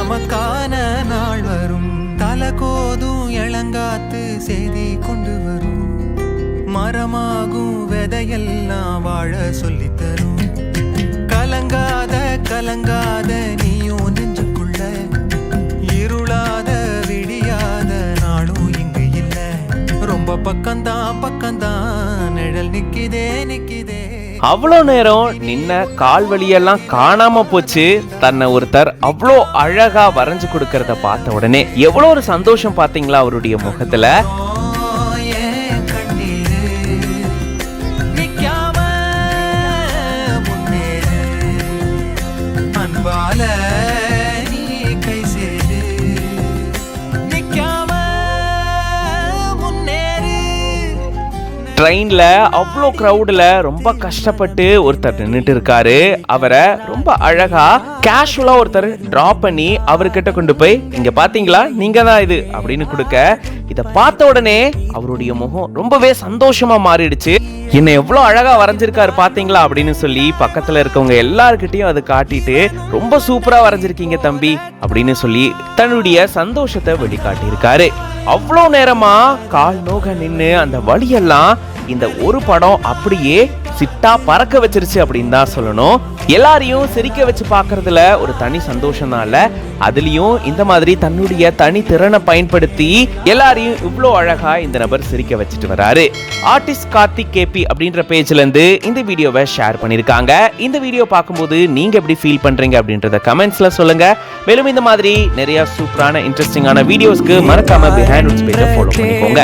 நமக்கான நாள் வரும். தலை கோதும் இளங்காத்து செய்தி கொண்டு வரும். மரமாகும் விதையெல்லாம் வாழ சொல்லித்தரும். கலங்காத கலங்காத நீயும் நெஞ்சுக்குள்ள, இருளாத விடியாத நாளும் இங்கு இல்ல. ரொம்ப பக்கம்தான் பக்கம்தான் நிழல் நிக்கிதே நிக்கிதே. அவ்வளோ நேரம் நின்ன கால் வலியெல்லாம் காணாம போச்சு. தன்னை ஒருத்தர் அவ்வளோ அழகா வரைஞ்சு கொடுக்கறத பார்த்த உடனே எவ்வளோ ஒரு சந்தோஷம் பாத்தீங்களா அவருடைய முகத்துல. ட்ரெயின்ல அவ்வளோ க்ரௌட்ல ரொம்ப கஷ்டப்பட்டு ஒருத்தர் நின்றுட்டு இருக்காரு. அவரை ரொம்ப அழகா கேஷுவலா ஒருத்தர் டிராப் பண்ணி அவர்கிட்ட கொண்டு போய் இங்க பாத்தீங்களா நீங்க தான் இது அப்படின்னு கொடுக்க, இத பார்த்த உடனே அவருடைய முகம் ரொம்பவே சந்தோஷமா மாறிடுச்சு. என்ன எவ்வளவு அழகா வரைஞ்சிருக்காரு பாத்தீங்களா அப்படின்னு சொல்லி பக்கத்துல இருக்கவங்க எல்லார்கிட்டையும் அதை காட்டிட்டு, ரொம்ப சூப்பரா வரைஞ்சிருக்கீங்க தம்பி அப்படின்னு சொல்லி தன்னுடைய சந்தோஷத்தை வெளிக்காட்டி இருக்காரு. அவ்வளோ நேரமா கால் நோக நின்று அந்த வழியெல்லாம் இந்த ஒரு படம் அப்படியே சிட்டா பறக்க வச்சிருச்சு அப்படின்னு தான் சொல்லணும். எல்லாரையும் சிரிக்க வச்சு பார்க்கறதுல ஒரு தனி சந்தோஷம் தான் இல்ல, அதுலயும் இந்த மாதிரி தன்னுடைய தனி திறனை பயன்படுத்தி எல்லாரையும் இவ்வளோ அழகா இந்த நபர் சிரிக்க வச்சுட்டு வராரு. ஆர்டிஸ்ட் கார்த்திக் கேபி அப்படின்ற பேஜ்ல இருந்து இந்த வீடியோவை ஷேர் பண்ணிருக்காங்க. இந்த வீடியோ பார்க்கும்போது நீங்க எப்படி ஃபீல் பண்றீங்க அப்படின்றத கமெண்ட்ஸ்ல சொல்லுங்க. மேலும் இந்த மாதிரி நிறைய சூப்பரான இன்ட்ரெஸ்டிங்கான வீடியோஸ்க்கு மறக்காம பிஹைண்ட் ரூட்ஸ் பேஜை ஃபாலோ பண்ணிக்கோங்க.